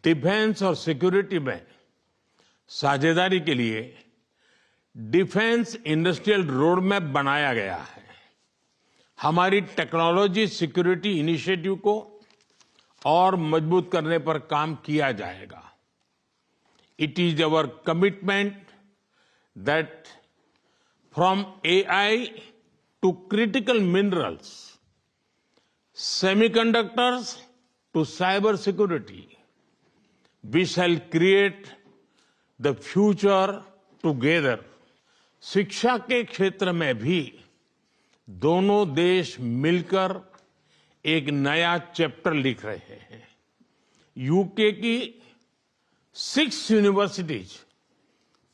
Defence और security में साझेदारी के लिए डिफेंस इंडस्ट्रियल रोड मैप बनाया गया है। हमारी टेक्नोलॉजी सिक्योरिटी इनिशिएटिव को और मजबूत करने पर काम किया जाएगा। It is our commitment that from AI to critical minerals, semiconductors to cyber security, we shall create the future together। शिक्षा के क्षेत्र में भी दोनों देश मिलकर एक नया चैप्टर लिख रहे हैं। यूके की 6 यूनिवर्सिटीज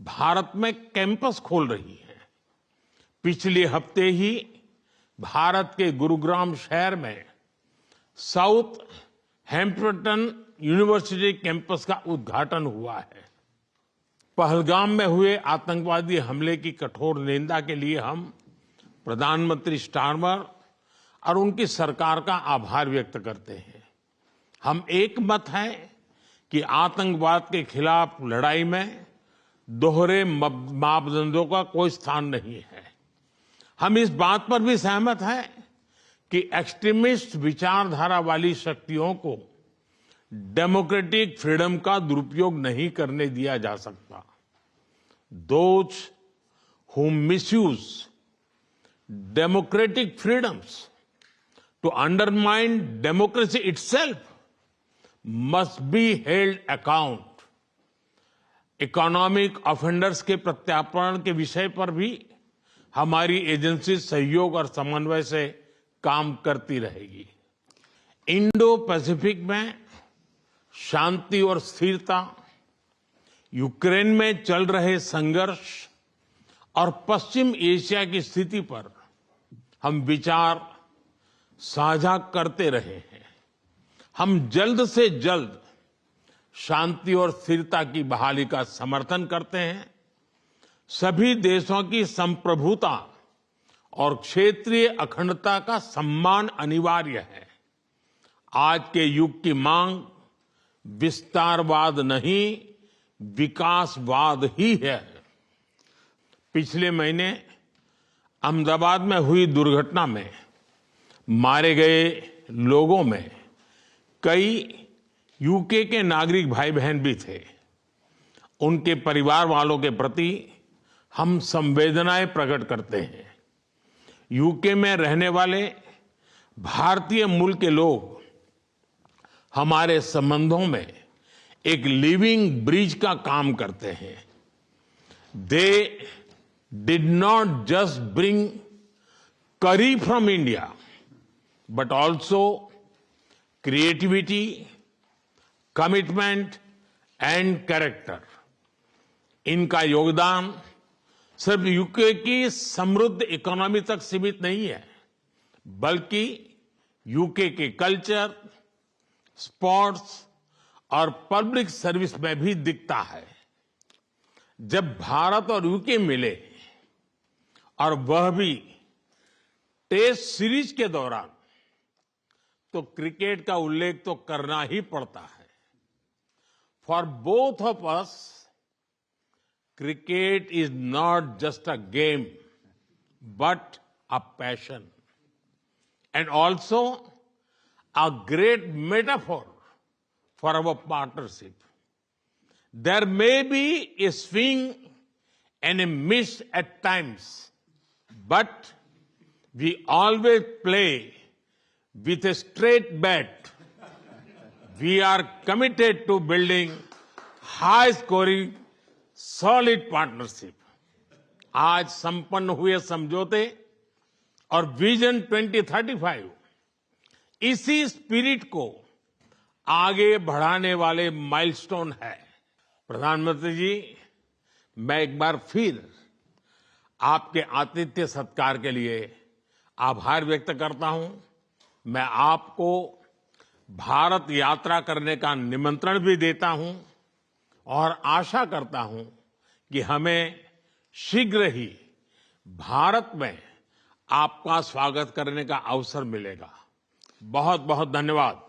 भारत में कैंपस खोल रही हैं। पिछले हफ्ते ही भारत के गुरुग्राम शहर में साउथ हैम्पटन यूनिवर्सिटी कैंपस का उद्घाटन हुआ है। पहलगाम में हुए आतंकवादी हमले की कठोर निंदा के लिए हम प्रधानमंत्री स्टारमर और उनकी सरकार का आभार व्यक्त करते हैं। हम एक मत हैं कि आतंकवाद के खिलाफ लड़ाई में दोहरे मापदंडों का कोई स्थान नहीं है। हम इस बात पर भी सहमत हैं कि एक्सट्रीमिस्ट विचारधारा वाली शक्तियों को डेमोक्रेटिक फ्रीडम का दुरुपयोग नहीं करने दिया जा सकता। Those who misuse democratic freedoms to undermine democracy itself must be held account. Economic offenders के प्रत्यार्पण के विषय पर भी हमारी एजेंसी सहयोग और समन्वय से काम करती रहेगी। इंडो पैसिफिक में शांति और स्थिरता, यूक्रेन में चल रहे संघर्ष और पश्चिम एशिया की स्थिति पर हम विचार साझा करते रहे हैं। हम जल्द से जल्द शांति और स्थिरता की बहाली का समर्थन करते हैं। सभी देशों की संप्रभुता और क्षेत्रीय अखंडता का सम्मान अनिवार्य है। आज के युग की मांग विस्तारवाद नहीं, विकासवाद ही है। पिछले महीने अहमदाबाद में हुई दुर्घटना में मारे गए लोगों में कई यूके के नागरिक भाई बहन भी थे। उनके परिवार वालों के प्रति हम संवेदनाएं प्रकट करते हैं। यूके में रहने वाले भारतीय मूल के लोग हमारे संबंधों में एक लिविंग ब्रिज का काम करते हैं। They did not just bring curry from India but also creativity, commitment and character. इनका योगदान सिर्फ यूके की समृद्ध इकोनॉमी तक सीमित नहीं है, बल्कि यूके के कल्चर, स्पोर्ट्स और पब्लिक सर्विस में भी दिखता है। जब भारत और यूके मिले और वह भी टेस्ट सीरीज के दौरान, तो क्रिकेट का उल्लेख तो करना ही पड़ता है। For both of us cricket is not just a game but a passion and also a great metaphor for our partnership. There may be a swing and a miss at times, but we always play with a straight bat. We are committed to building high scoring solid partnership. आज संपन्न हुए समझौते और vision 2035 इसी spirit को आगे बढ़ाने वाले माइलस्टोन है। प्रधानमंत्री जी, मैं एक बार फिर आपके आतिथ्य सत्कार के लिए आभार व्यक्त करता हूं। मैं आपको भारत यात्रा करने का निमंत्रण भी देता हूं और आशा करता हूं कि हमें शीघ्र ही भारत में आपका स्वागत करने का अवसर मिलेगा। बहुत बहुत धन्यवाद।